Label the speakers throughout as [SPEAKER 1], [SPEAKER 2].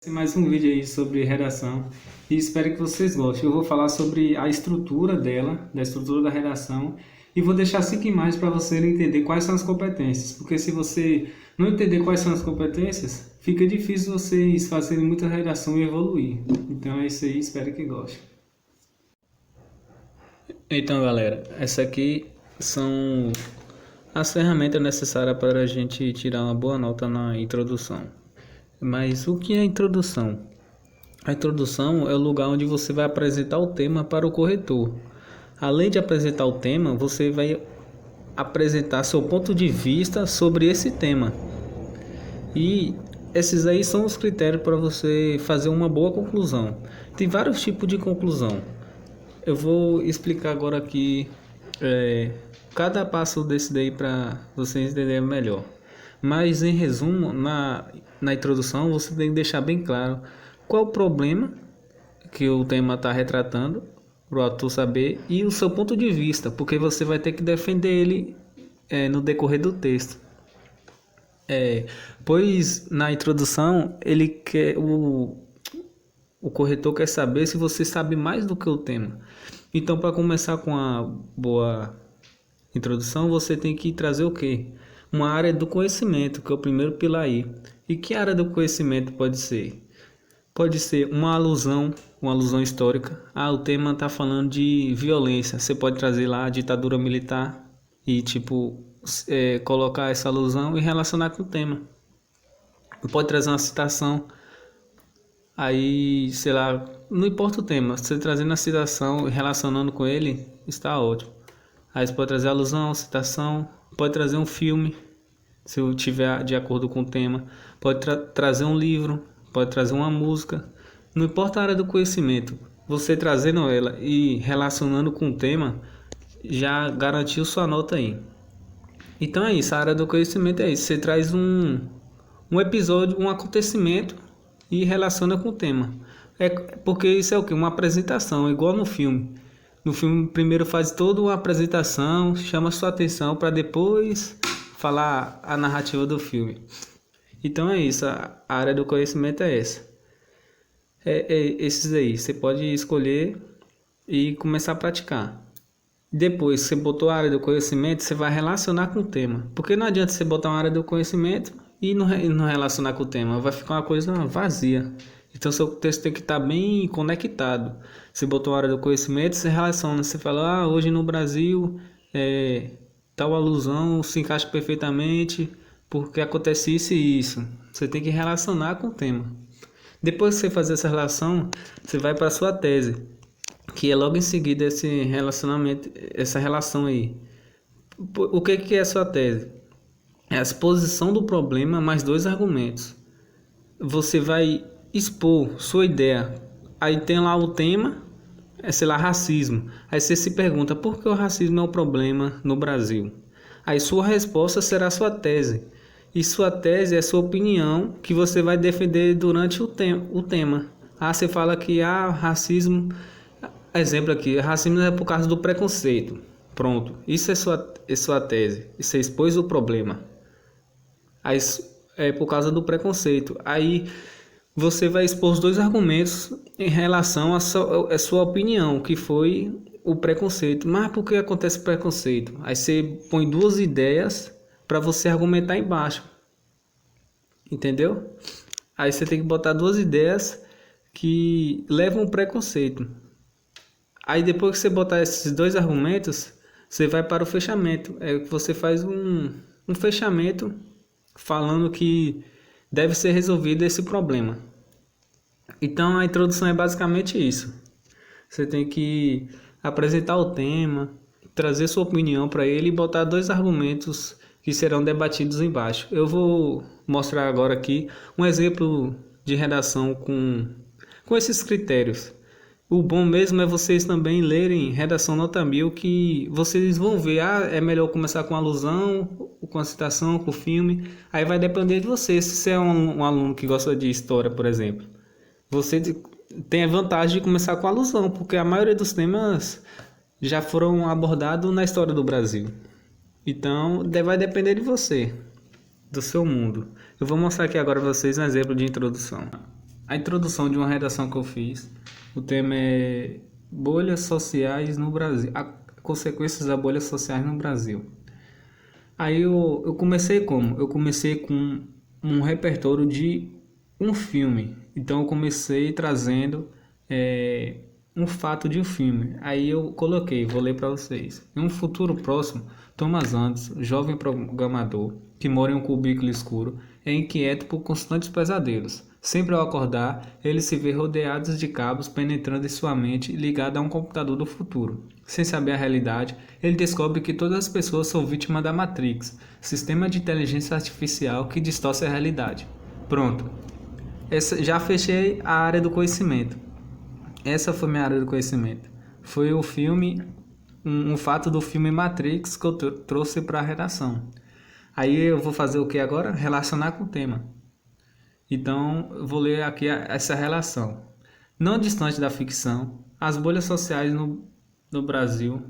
[SPEAKER 1] Mais um vídeo aí sobre redação e espero que vocês gostem. Eu vou falar sobre a estrutura dela, da estrutura da redação, e vou deixar 5 imagens para você entender quais são as competências, porque se você não entender quais são as competências, fica difícil vocês fazerem muita redação e evoluir. Então é isso aí, espero que gostem. Então galera, essa aqui são as ferramentas necessárias para a gente tirar uma boa nota na introdução. Mas o que é a introdução? A introdução é o lugar onde você vai apresentar o tema para o corretor. Além de apresentar o tema, você vai apresentar seu ponto de vista sobre esse tema. E esses aí são os critérios para você fazer uma boa conclusão. Tem vários tipos de conclusão. Eu vou explicar agora aqui cada passo desse daí para vocês entenderem melhor. Mas em resumo, na introdução você tem que deixar bem claro qual o problema que o tema está retratando, para o autor saber, e o seu ponto de vista, porque você vai ter que defender ele no decorrer do texto. Pois na introdução ele quer o corretor quer saber se você sabe mais do que o tema. Então, para começar com a boa introdução, você tem que trazer o quê? Uma área do conhecimento, que é o primeiro pilar aí. E que área do conhecimento pode ser? Pode ser uma alusão histórica. O tema está falando de violência. Você pode trazer lá a ditadura militar e colocar essa alusão e relacionar com o tema. Pode trazer uma citação. Aí, sei lá, não importa o tema, você trazendo a citação e relacionando com ele, está ótimo. Aí você pode trazer alusão, citação, pode trazer um filme, se eu tiver de acordo com o tema, pode trazer um livro, pode trazer uma música, não importa a área do conhecimento, você trazendo ela e relacionando com o tema, já garantiu sua nota aí. Então é isso, a área do conhecimento é isso, você traz um episódio, um acontecimento e relaciona com o tema. Porque isso é o que? Uma apresentação, igual no filme. No filme primeiro faz toda uma apresentação, chama sua atenção para depois falar a narrativa do filme. Então é isso, a área do conhecimento é essa. Esses aí, você pode escolher e começar a praticar. Depois, você botou a área do conhecimento, você vai relacionar com o tema. Porque não adianta você botar uma área do conhecimento e não relacionar com o tema, vai ficar uma coisa vazia. Então seu texto tem que estar bem conectado. Você botou uma área do conhecimento, você relaciona, você fala, hoje no Brasil tal alusão se encaixa perfeitamente porque acontece isso e isso. Você tem que relacionar com o tema. Depois que você fazer essa relação, você vai para a sua tese, que é logo em seguida esse relacionamento, essa relação aí. O que é a sua tese? É a exposição do problema mais 2 argumentos. Você vai expor sua ideia. Aí tem lá o tema, sei lá, racismo. Aí você se pergunta, por que o racismo é um problema no Brasil? Aí sua resposta será sua tese. E sua tese é sua opinião que você vai defender durante o tema. Você fala que racismo, exemplo aqui, racismo é por causa do preconceito. Pronto, isso é sua tese. Você expôs o problema. Aí é por causa do preconceito. Aí você vai expor os 2 argumentos em relação à sua opinião, que foi o preconceito. Mas por que acontece preconceito? Aí você põe 2 ideias para você argumentar embaixo. Entendeu? Aí você tem que botar 2 ideias que levam ao preconceito. Aí depois que você botar esses 2 argumentos, você vai para o fechamento. Você faz um fechamento falando que deve ser resolvido esse problema. Então a introdução é basicamente isso. Você tem que apresentar o tema, trazer sua opinião para ele e botar 2 argumentos que serão debatidos embaixo. Eu vou mostrar agora aqui um exemplo de redação com esses critérios. O bom mesmo é vocês também lerem Redação Nota 1000, que vocês vão ver, é melhor começar com alusão, com a citação, com o filme. Aí vai depender de você. Se você é um aluno que gosta de história, por exemplo, você tem a vantagem de começar com alusão, porque a maioria dos temas já foram abordados na história do Brasil. Então, vai depender de você, do seu mundo. Eu vou mostrar aqui agora para vocês um exemplo de introdução. a introdução de uma redação que eu fiz. O tema é bolhas sociais no Brasil, consequências das bolhas sociais no Brasil. Aí eu comecei como? Eu comecei com um repertório de um filme. Então eu comecei trazendo um fato de um filme. Aí eu coloquei, vou ler para vocês. Em um futuro próximo, Thomas Anderson, jovem programador que mora em um cubículo escuro, é inquieto por constantes pesadelos. Sempre ao acordar, ele se vê rodeado de cabos penetrando em sua mente ligada a um computador do futuro. Sem saber a realidade, ele descobre que todas as pessoas são vítimas da Matrix, sistema de inteligência artificial que distorce a realidade. Pronto. Já fechei a área do conhecimento. Essa foi minha área do conhecimento. Foi o filme, um fato do filme Matrix que eu trouxe para a redação. Aí eu vou fazer o que agora? Relacionar com o tema. Então, eu vou ler aqui essa relação. Não distante da ficção, as bolhas sociais no Brasil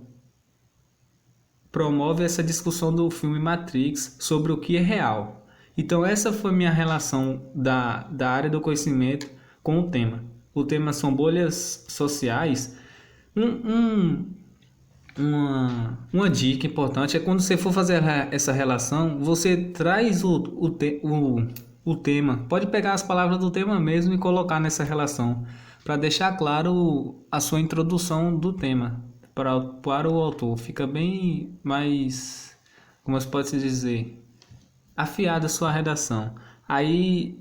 [SPEAKER 1] promovem essa discussão do filme Matrix sobre o que é real. Então, essa foi minha relação da área do conhecimento com o tema. O tema são bolhas sociais. Uma dica importante é quando você for fazer essa relação, você traz o tema. Pode pegar as palavras do tema mesmo e colocar nessa relação, para deixar claro a sua introdução do tema para o autor. Fica bem mais, como se pode dizer, afiada a sua redação. Aí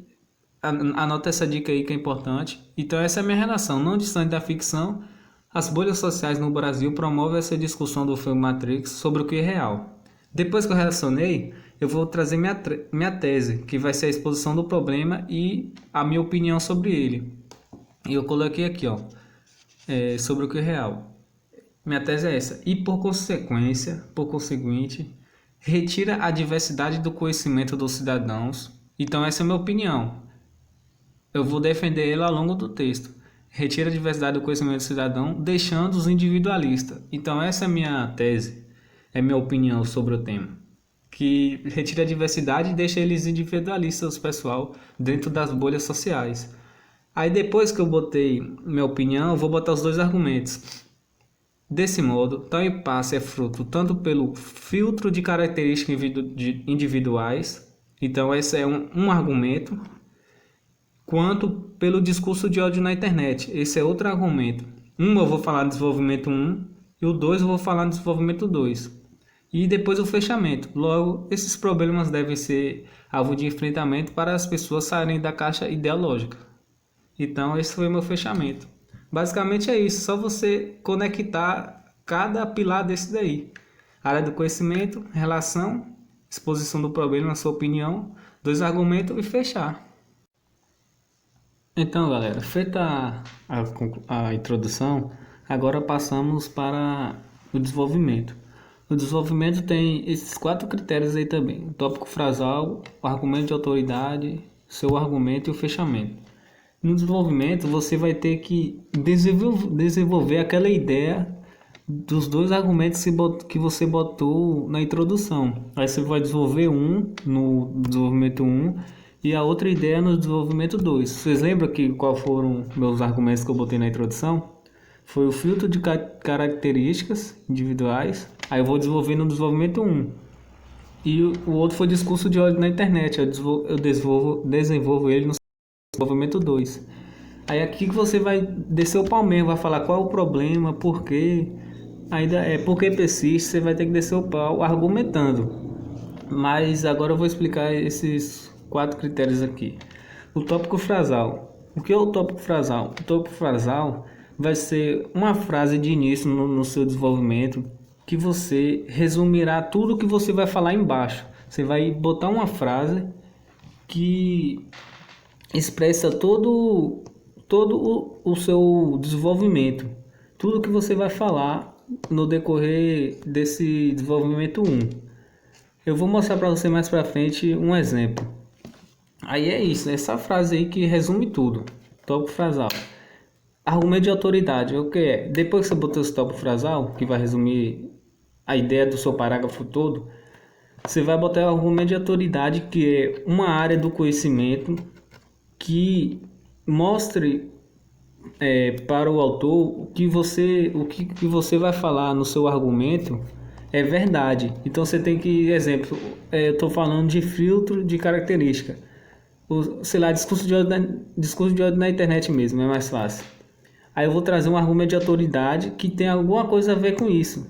[SPEAKER 1] anota essa dica aí que é importante. Então essa é a minha relação, não distante da ficção. As bolhas sociais no Brasil promovem essa discussão do filme Matrix sobre o que é real. Depois que eu relacionei, eu vou trazer minha tese, que vai ser a exposição do problema e a minha opinião sobre ele. E eu coloquei aqui, ó, sobre o que é real. Minha tese é essa. E por conseguinte, retira a diversidade do conhecimento dos cidadãos. Então essa é a minha opinião. Eu vou defender ela ao longo do texto. Retira a diversidade do conhecimento do cidadão, deixando os individualistas. Então essa é a minha tese, é minha opinião sobre o tema. Que retira a diversidade e deixa eles individualistas, pessoal, dentro das bolhas sociais. Aí depois que eu botei minha opinião, eu vou botar os dois argumentos. Desse modo, tal impasse é fruto tanto pelo filtro de características individuais, então esse é um argumento, quanto pelo discurso de ódio na internet. Esse é outro argumento. Eu vou falar do desenvolvimento 1 e o 2 eu vou falar do desenvolvimento 2. E depois o fechamento. Logo, esses problemas devem ser alvo de enfrentamento para as pessoas saírem da caixa ideológica. Então, esse foi o meu fechamento. Basicamente é isso, só você conectar cada pilar desse daí. Área do conhecimento, relação, exposição do problema, na sua opinião, dois argumentos e fechar. Então, galera, feita a introdução, agora passamos para o desenvolvimento. O desenvolvimento tem esses 4 critérios aí também: o tópico frasal, o argumento de autoridade, seu argumento e o fechamento. No desenvolvimento, você vai ter que desenvolver aquela ideia dos 2 argumentos que você botou na introdução. Aí você vai desenvolver um no desenvolvimento 1 e a outra ideia no desenvolvimento 2. Vocês lembram qual foram meus argumentos que eu botei na introdução? Foi o filtro de características individuais. Aí eu vou desenvolver no desenvolvimento 1. E o outro foi discurso de ódio na internet. Eu desenvolvo ele no desenvolvimento 2. Aí aqui que você vai descer o pau mesmo, vai falar qual é o problema, por quê. Ainda por que persiste, você vai ter que descer o pau argumentando. Mas agora eu vou explicar esses 4 critérios aqui. O tópico frasal. O que é o tópico frasal? O tópico frasal vai ser uma frase de início no seu desenvolvimento que você resumirá tudo que você vai falar embaixo. Você vai botar uma frase que expressa todo o seu desenvolvimento, tudo que você vai falar no decorrer desse desenvolvimento 1. Eu vou mostrar para você mais para frente um exemplo. Aí é isso, essa frase aí que resume tudo. Tópico frasal. Argumento de autoridade, o que é? Depois que você botou esse tópico frasal, que vai resumir a ideia do seu parágrafo todo, você vai botar o argumento de autoridade, que é uma área do conhecimento que mostre para o autor o que você vai falar no seu argumento é verdade. Então você tem que, exemplo, eu estou falando de filtro de característica. Sei lá, discurso de ódio na internet mesmo, é mais fácil. Aí eu vou trazer um argumento de autoridade que tem alguma coisa a ver com isso.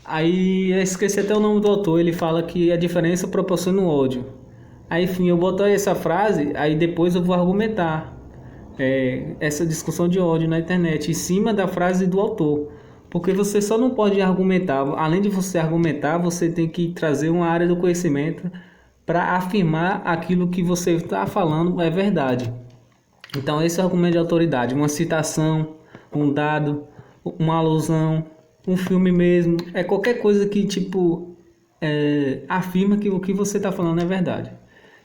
[SPEAKER 1] Aí eu esqueci até o nome do autor, ele fala que a diferença proporciona o ódio. Aí, enfim, eu boto essa frase, aí depois eu vou argumentar essa discussão de ódio na internet em cima da frase do autor. Porque você só não pode argumentar, além de você argumentar, você tem que trazer uma área do conhecimento para afirmar aquilo que você está falando é verdade. Então, esse é o argumento de autoridade, uma citação, um dado, uma alusão, um filme mesmo, é qualquer coisa que afirma que o que você está falando é verdade.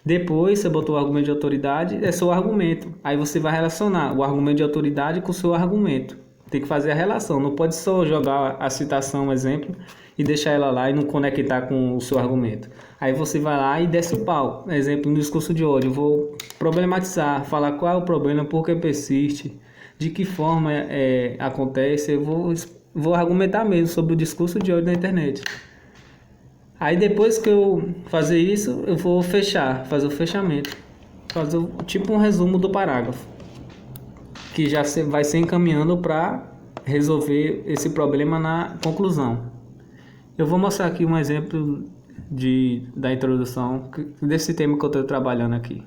[SPEAKER 1] Depois você botou o argumento de autoridade, é seu argumento. Aí você vai relacionar o argumento de autoridade com o seu argumento. Tem que fazer a relação, não pode só jogar a citação, um exemplo, e deixar ela lá e não conectar com o seu argumento. Aí você vai lá e desce o pau. Exemplo, no discurso de ódio, eu vou problematizar, falar qual é o problema, por que persiste, de que forma acontece, eu vou argumentar mesmo sobre o discurso de ódio na internet. Aí depois que eu fazer isso, eu vou fazer o fechamento, fazer tipo um resumo do parágrafo, que já vai ser encaminhando para resolver esse problema na conclusão. Eu vou mostrar aqui um exemplo da introdução desse tema que eu estou trabalhando aqui.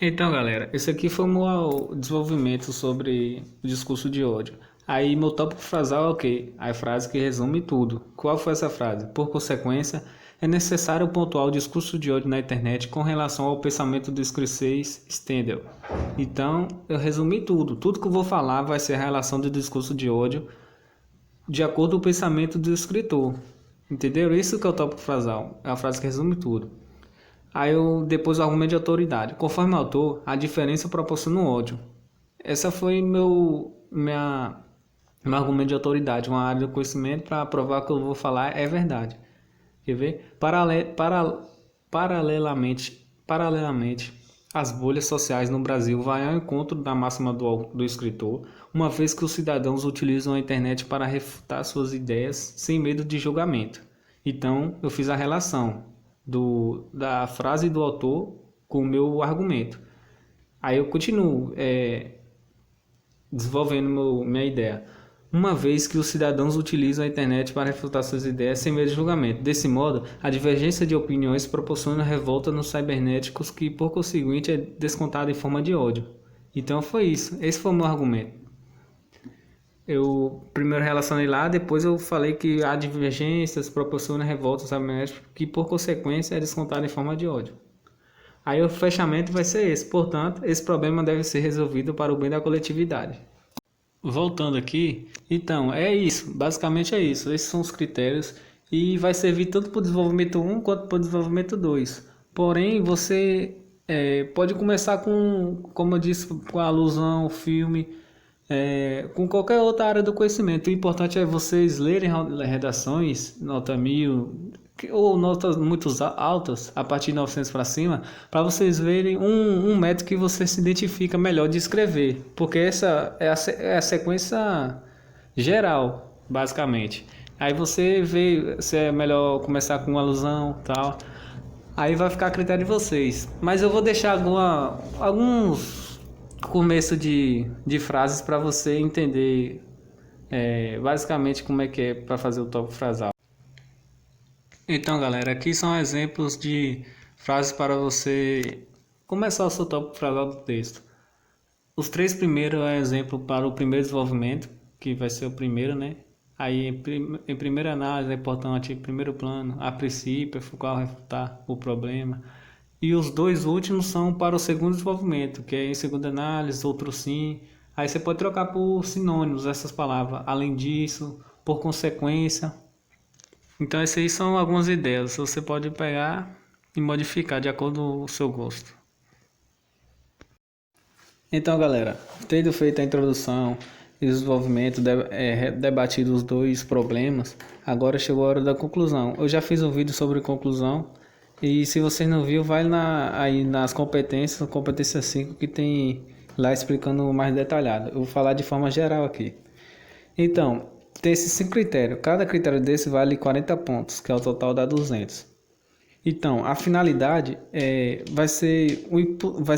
[SPEAKER 1] Então, galera, esse aqui foi o meu desenvolvimento sobre o discurso de ódio. Aí, meu tópico frasal é o quê? A frase que resume tudo. Qual foi essa frase? Por consequência, é necessário pontuar o discurso de ódio na internet com relação ao pensamento do escritor Stendhal. Então, eu resumi tudo. Tudo que eu vou falar vai ser a relação do discurso de ódio de acordo com o pensamento do escritor. Entenderam? Isso que é o tópico frasal. É a frase que resume tudo. Aí depois o argumento de autoridade. Conforme o autor, a diferença proporciona o ódio. Essa foi meu argumento de autoridade, uma área do conhecimento para provar que eu vou falar é verdade. Quer ver? Paralelamente, as bolhas sociais no Brasil vão ao encontro da máxima do escritor, uma vez que os cidadãos utilizam a internet para refutar suas ideias sem medo de julgamento. Então, eu fiz a relação da frase do autor com o meu argumento. Aí eu continuo desenvolvendo minha ideia. Uma vez que os cidadãos utilizam a internet para refutar suas ideias sem medo de julgamento. Desse modo, a divergência de opiniões proporciona revolta nos cibernéticos que, por conseguinte, é descontada em forma de ódio. Então foi isso. Esse foi o meu argumento. Eu primeiro relacionei lá, depois eu falei que há divergências, proporciona revoltas cibernéticas que, por consequência, é descontada em forma de ódio. Aí o fechamento vai ser esse. Portanto, esse problema deve ser resolvido para o bem da coletividade. Voltando aqui, então, é isso, basicamente é isso, esses são os critérios e vai servir tanto para o desenvolvimento 1 quanto para o desenvolvimento 2. Porém, você pode começar como eu disse, com a alusão, filme, com qualquer outra área do conhecimento. O importante é vocês lerem redações, nota 1000, ou notas muito altas, a partir de 900 para cima, para vocês verem um método que você se identifica melhor de escrever, porque essa é a sequência geral, basicamente. Aí você vê se é melhor começar com uma alusão, tal. Aí vai ficar a critério de vocês. Mas eu vou deixar alguns começo de frases para você entender basicamente como é que é para fazer o tópico frasal. Então, galera, aqui são exemplos de frases para você começar o seu tópico frasal do texto. Os 3 primeiros é exemplo para o primeiro desenvolvimento, que vai ser o primeiro, né? Aí, em primeira análise, é importante, em primeiro plano, a princípio, focar refutar o problema. E os 2 últimos são para o segundo desenvolvimento, que é em segunda análise, outro sim. Aí você pode trocar por sinônimos essas palavras. Além disso, por consequência. Então essas aí são algumas ideias, você pode pegar e modificar de acordo com o seu gosto. Então, galera, tendo feito a introdução e o desenvolvimento, debatido os 2 problemas, agora chegou a hora da conclusão. Eu já fiz um vídeo sobre conclusão E se você não viu, vai aí nas competências, competência 5 que tem lá explicando mais detalhado. Eu vou falar de forma geral aqui. Então, tem esses 5 critérios. Cada critério desse vale 40 pontos, que é o total dá 200. Então, a finalidade vai ser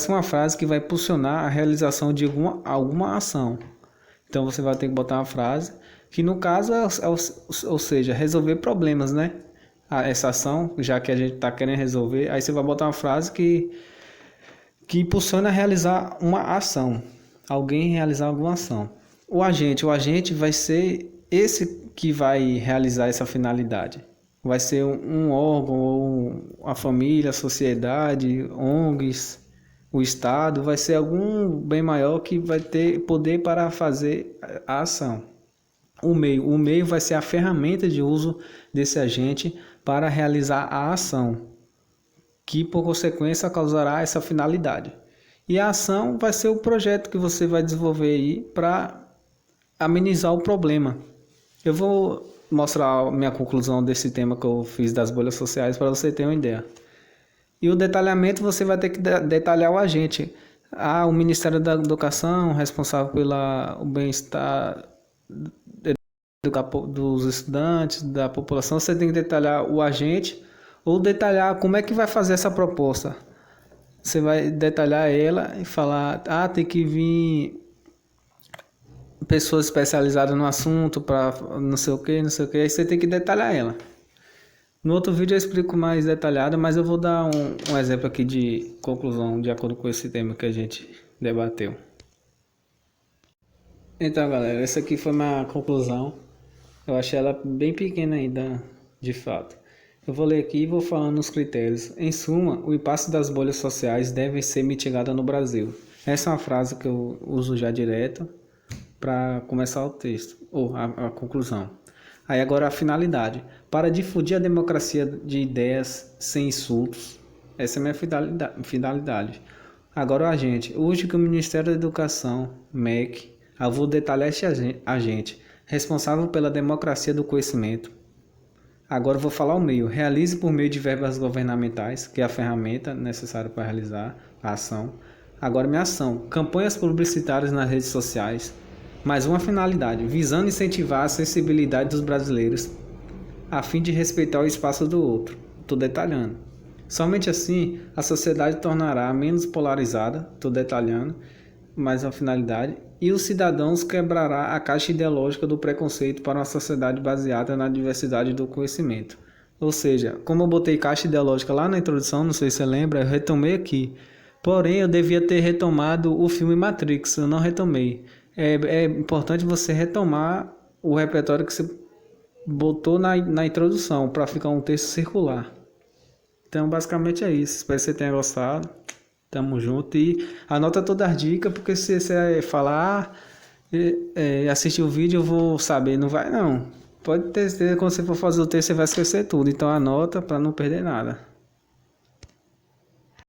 [SPEAKER 1] uma frase que vai impulsionar a realização de alguma ação. Então, você vai ter que botar uma frase que, no caso, ou seja, resolver problemas, né? Essa ação, já que a gente está querendo resolver, aí você vai botar uma frase que impulsiona a realizar uma ação. Alguém realizar alguma ação. O agente vai ser esse que vai realizar essa finalidade. Vai ser um órgão, ou a família, a sociedade, ONGs, o Estado, vai ser algum bem maior que vai ter poder para fazer a ação. O meio vai ser a ferramenta de uso desse agente para realizar a ação, que por consequência causará essa finalidade. E a ação vai ser o projeto que você vai desenvolver aí para amenizar o problema. Eu vou mostrar a minha conclusão desse tema que eu fiz das bolhas sociais para você ter uma ideia. E o detalhamento você vai ter que detalhar o agente. O Ministério da Educação, responsável pelo bem-estar dos estudantes, da população, você tem que detalhar o agente ou detalhar como é que vai fazer essa proposta. Você vai detalhar ela e falar, tem que vir pessoas especializadas no assunto para não sei o que, aí você tem que detalhar ela. No outro vídeo eu explico mais detalhado, mas eu vou dar um exemplo aqui de conclusão de acordo com esse tema que a gente debateu. Então, galera, essa aqui foi minha conclusão. Eu achei ela bem pequena ainda, de fato. Eu vou ler aqui e vou falando os critérios. Em suma, o impacto das bolhas sociais deve ser mitigado no Brasil. Essa é uma frase que eu uso já direto para começar o texto, ou a conclusão. Aí agora a finalidade. Para difundir a democracia de ideias sem insultos. Essa é a minha finalidade. Agora o agente. Hoje que o Ministério da Educação, MEC, eu vou detalhar este agente, responsável pela democracia do conhecimento. Agora eu vou falar o meio. Realize por meio de verbas governamentais, que é a ferramenta necessária para realizar a ação. Agora minha ação. Campanhas publicitárias nas redes sociais. Mais uma finalidade, visando incentivar a sensibilidade dos brasileiros, a fim de respeitar o espaço do outro. Estou detalhando. Somente assim, a sociedade tornará menos polarizada, estou detalhando, mais uma finalidade, e os cidadãos quebrará a caixa ideológica do preconceito para uma sociedade baseada na diversidade do conhecimento. Ou seja, como eu botei caixa ideológica lá na introdução, não sei se você lembra, eu retomei aqui. Porém, eu devia ter retomado o filme Matrix, eu não retomei. É importante você retomar o repertório que você botou na introdução, para ficar um texto circular. Então, basicamente é isso. Espero que você tenha gostado. Tamo junto. E anota todas as dicas, porque se você falar, assistir o vídeo, eu vou saber. Não vai, não. Pode ter certeza, quando você for fazer o texto, você vai esquecer tudo. Então, anota para não perder nada.